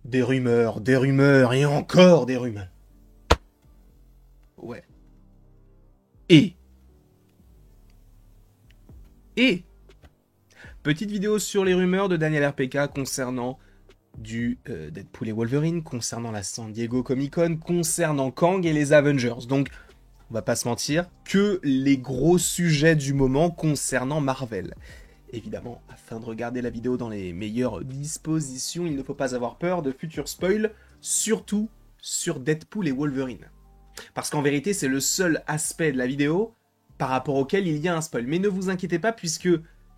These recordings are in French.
des rumeurs et encore des rumeurs. Ouais. Et petite vidéo sur les rumeurs de Daniel RPK concernant du Deadpool et Wolverine, concernant la San Diego Comic Con, concernant Kang et les Avengers. Donc, on va pas se mentir, que les gros sujets du moment concernant Marvel. Évidemment, afin de regarder la vidéo dans les meilleures dispositions, il ne faut pas avoir peur de futurs spoils, surtout sur Deadpool et Wolverine. Parce qu'en vérité, c'est le seul aspect de la vidéo par rapport auquel il y a un spoil. Mais ne vous inquiétez pas, puisque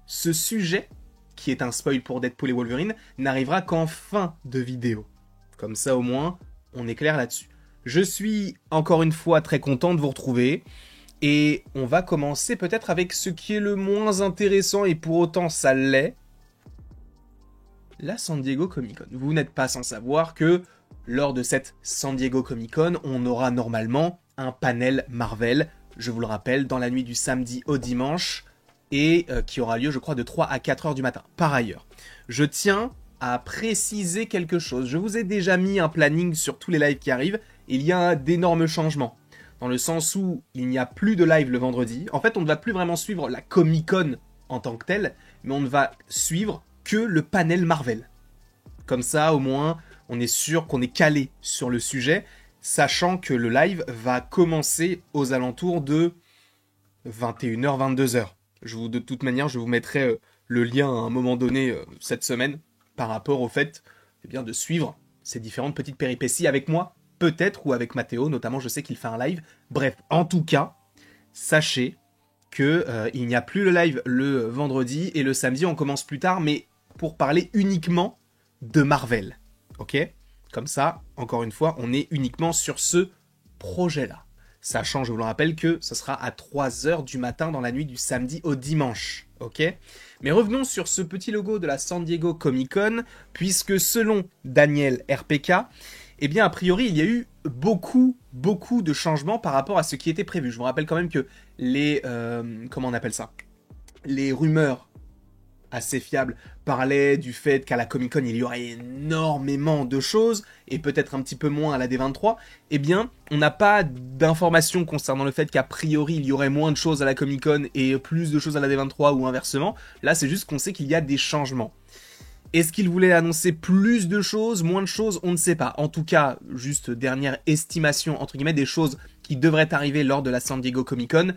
ce sujet, qui est un spoil pour Deadpool et Wolverine, n'arrivera qu'en fin de vidéo. Comme ça, au moins, on est clair là-dessus. Je suis, encore une fois, très content de vous retrouver. Et on va commencer peut-être avec ce qui est le moins intéressant, et pour autant ça l'est, la San Diego Comic Con. Vous n'êtes pas sans savoir que lors de cette San Diego Comic Con, on aura normalement un panel Marvel, je vous le rappelle, dans la nuit du samedi au dimanche, et qui aura lieu, je crois, de 3 à 4 heures du matin. Par ailleurs, je tiens à préciser quelque chose. Je vous ai déjà mis un planning sur tous les lives qui arrivent. Il y a d'énormes changements. Dans le sens où il n'y a plus de live le vendredi. En fait, on ne va plus vraiment suivre la Comic-Con en tant que telle, mais on ne va suivre que le panel Marvel. Comme ça, au moins, on est sûr qu'on est calé sur le sujet, sachant que le live va commencer aux alentours de 21h, 22h. De toute manière, je vous mettrai le lien à un moment donné cette semaine, par rapport au fait de suivre ces différentes petites péripéties avec moi, peut-être, ou avec Mathéo, notamment, je sais qu'il fait un live. Bref, en tout cas, sachez que il n'y a plus le live le vendredi, et le samedi, on commence plus tard, mais pour parler uniquement de Marvel. Ok ? Comme ça, encore une fois, on est uniquement sur ce projet-là. Sachant, je vous le rappelle, que ce sera à 3h du matin dans la nuit du samedi au dimanche. Ok ? Mais revenons sur ce petit logo de la San Diego Comic Con, puisque selon Daniel RPK, eh bien, a priori, il y a eu beaucoup de changements par rapport à ce qui était prévu. Je vous rappelle quand même que les... comment on appelle ça ? Les rumeurs assez fiables parlaient du fait qu'à la Comic-Con, il y aurait énormément de choses, et peut-être un petit peu moins à la D23. Eh bien, on n'a pas d'informations concernant le fait qu'a priori, il y aurait moins de choses à la Comic-Con et plus de choses à la D23 ou inversement. Là, c'est juste qu'on sait qu'il y a des changements. Est-ce qu'il voulait annoncer plus de choses, moins de choses? On ne sait pas. En tout cas, juste dernière estimation, entre guillemets, des choses qui devraient arriver lors de la San Diego Comic Con.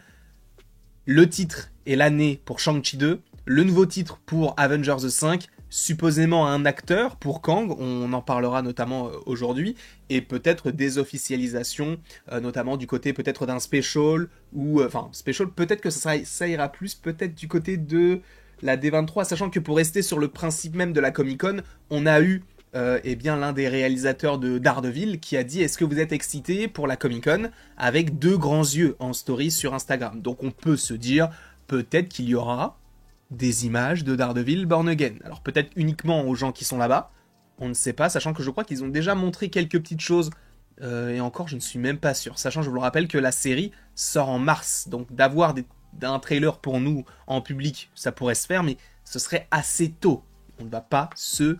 Le titre et l'année pour Shang-Chi 2. Le nouveau titre pour Avengers 5. Supposément un acteur pour Kang. On en parlera notamment aujourd'hui. Et peut-être des officialisations, notamment du côté peut-être d'un special. Ou, special, peut-être que ça ira plus, peut-être du côté de... la D23, sachant que pour rester sur le principe même de la Comic-Con, on a eu l'un des réalisateurs de Daredevil qui a dit « Est-ce que vous êtes excité pour la Comic-Con ?» avec 2 grands yeux en story sur Instagram. Donc on peut se dire, peut-être qu'il y aura des images de Daredevil Born Again. Alors peut-être uniquement aux gens qui sont là-bas, on ne sait pas, sachant que je crois qu'ils ont déjà montré quelques petites choses, et encore je ne suis même pas sûr. Sachant, je vous le rappelle, que la série sort en mars, donc d'avoir d'un trailer pour nous en public, ça pourrait se faire, mais ce serait assez tôt. On ne va pas se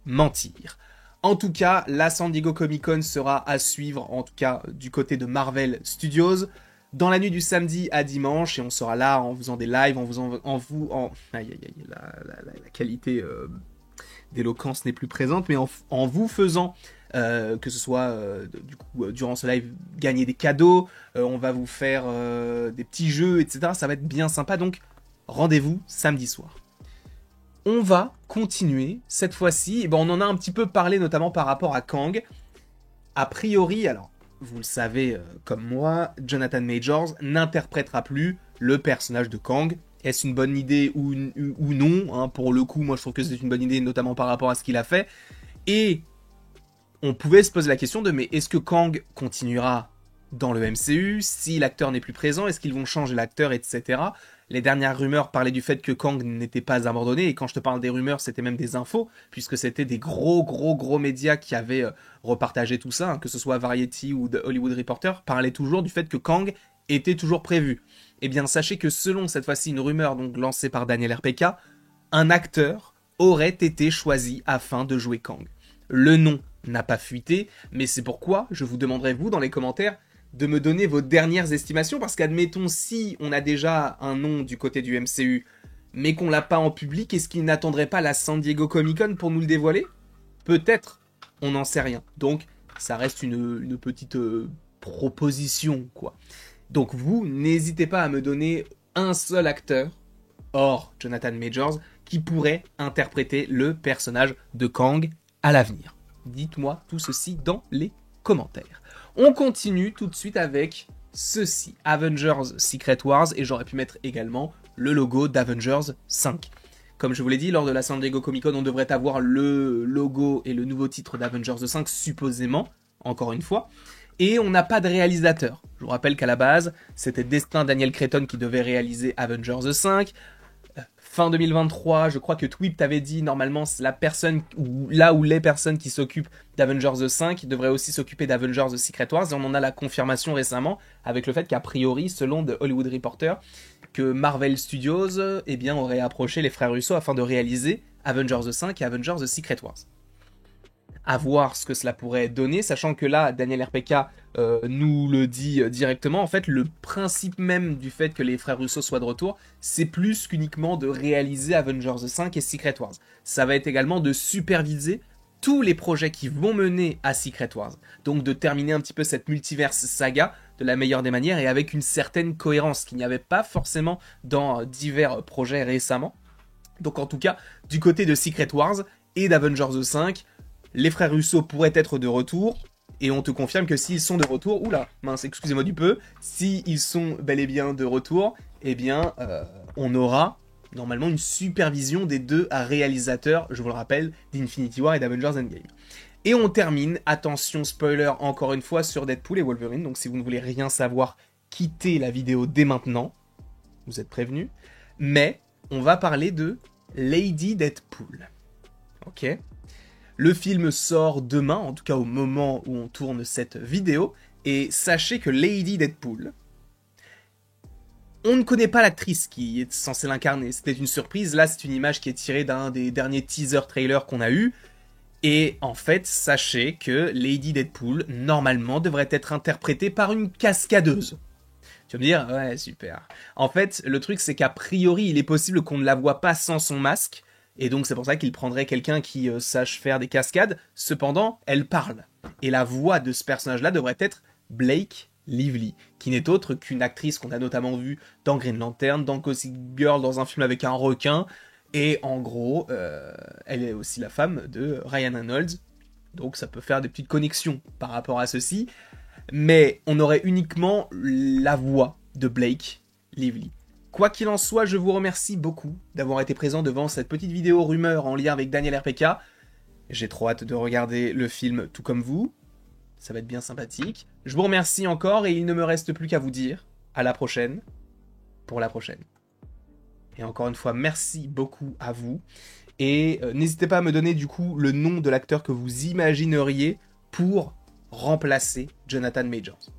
mentir. En tout cas, la San Diego Comic Con sera à suivre, en tout cas du côté de Marvel Studios, dans la nuit du samedi à dimanche, et on sera là en faisant des lives, la qualité d'éloquence n'est plus présente, mais en vous faisant que ce soit durant ce live gagner des cadeaux, on va vous faire des petits jeux, etc. Ça va être bien sympa, donc rendez-vous samedi soir. On va continuer cette fois-ci, on en a un petit peu parlé notamment par rapport à Kang. A priori, alors vous le savez comme moi, Jonathan Majors n'interprétera plus le personnage de Kang. Est-ce une bonne idée ou non, hein? Pour le coup, moi je trouve que c'est une bonne idée, notamment par rapport à ce qu'il a fait. Et on pouvait se poser la question de, mais est-ce que Kang continuera dans le MCU? Si l'acteur n'est plus présent, est-ce qu'ils vont changer l'acteur, etc. Les dernières rumeurs parlaient du fait que Kang n'était pas abandonné, et quand je te parle des rumeurs, c'était même des infos, puisque c'était des gros médias qui avaient repartagé tout ça, hein, que ce soit Variety ou The Hollywood Reporter, parlaient toujours du fait que Kang était toujours prévu. Eh bien, sachez que selon cette fois-ci une rumeur donc lancée par Daniel RPK, un acteur aurait été choisi afin de jouer Kang. Le nom n'a pas fuité, mais c'est pourquoi je vous demanderai, vous, dans les commentaires, de me donner vos dernières estimations, parce qu'admettons, si on a déjà un nom du côté du MCU, mais qu'on l'a pas en public, est-ce qu'il n'attendrait pas la San Diego Comic-Con pour nous le dévoiler? Peut-être, on n'en sait rien. Donc, ça reste une petite proposition, quoi. Donc vous, n'hésitez pas à me donner un seul acteur, hors Jonathan Majors, qui pourrait interpréter le personnage de Kang à l'avenir. Dites-moi tout ceci dans les commentaires. On continue tout de suite avec ceci, Avengers Secret Wars, et j'aurais pu mettre également le logo d'Avengers 5. Comme je vous l'ai dit, lors de la San Diego Comic Con, on devrait avoir le logo et le nouveau titre d'Avengers 5, supposément, encore une fois. Et on n'a pas de réalisateur. Je vous rappelle qu'à la base, c'était Destin Daniel Cretton qui devait réaliser Avengers 5. Fin 2023, je crois que Twip t'avait dit, normalement, la personne, ou là où les personnes qui s'occupent d'Avengers 5 devraient aussi s'occuper d'Avengers Secret Wars. Et on en a la confirmation récemment, avec le fait qu'a priori, selon The Hollywood Reporter, que Marvel Studios aurait approché les frères Russo afin de réaliser Avengers 5 et Avengers Secret Wars. À voir ce que cela pourrait donner, sachant que là, Daniel RPK nous le dit directement. En fait, le principe même du fait que les frères Russo soient de retour, c'est plus qu'uniquement de réaliser Avengers 5 et Secret Wars. Ça va être également de superviser tous les projets qui vont mener à Secret Wars. Donc de terminer un petit peu cette multiverse saga de la meilleure des manières et avec une certaine cohérence qu'il n'y avait pas forcément dans divers projets récemment. Donc en tout cas, du côté de Secret Wars et d'Avengers 5, les frères Russo pourraient être de retour, et on te confirme que s'ils sont de retour, oula, mince, excusez-moi du peu, s'ils sont bel et bien de retour, on aura normalement une supervision des deux réalisateurs, je vous le rappelle, d'Infinity War et d'Avengers Endgame. Et on termine, attention spoiler encore une fois, sur Deadpool et Wolverine, donc si vous ne voulez rien savoir, quittez la vidéo dès maintenant, vous êtes prévenus, mais on va parler de Lady Deadpool, ok ? Le film sort demain, en tout cas au moment où on tourne cette vidéo, et sachez que Lady Deadpool, on ne connaît pas l'actrice qui est censée l'incarner, c'était une surprise, là c'est une image qui est tirée d'un des derniers teaser trailers qu'on a eu, et en fait, sachez que Lady Deadpool, normalement, devrait être interprétée par une cascadeuse. Tu vas me dire, ouais, super. En fait, le truc c'est qu'a priori, il est possible qu'on ne la voit pas sans son masque, et donc c'est pour ça qu'il prendrait quelqu'un qui sache faire des cascades. Cependant, elle parle. Et la voix de ce personnage-là devrait être Blake Lively, qui n'est autre qu'une actrice qu'on a notamment vue dans Green Lantern, dans Gossip Girl, dans un film avec un requin. Et en gros, elle est aussi la femme de Ryan Reynolds. Donc ça peut faire des petites connexions par rapport à ceci. Mais on aurait uniquement la voix de Blake Lively. Quoi qu'il en soit, je vous remercie beaucoup d'avoir été présent devant cette petite vidéo rumeur en lien avec Daniel RPK. J'ai trop hâte de regarder le film tout comme vous. Ça va être bien sympathique. Je vous remercie encore et il ne me reste plus qu'à vous dire à la prochaine pour la prochaine. Et encore une fois, merci beaucoup à vous. Et n'hésitez pas à me donner du coup le nom de l'acteur que vous imagineriez pour remplacer Jonathan Majors.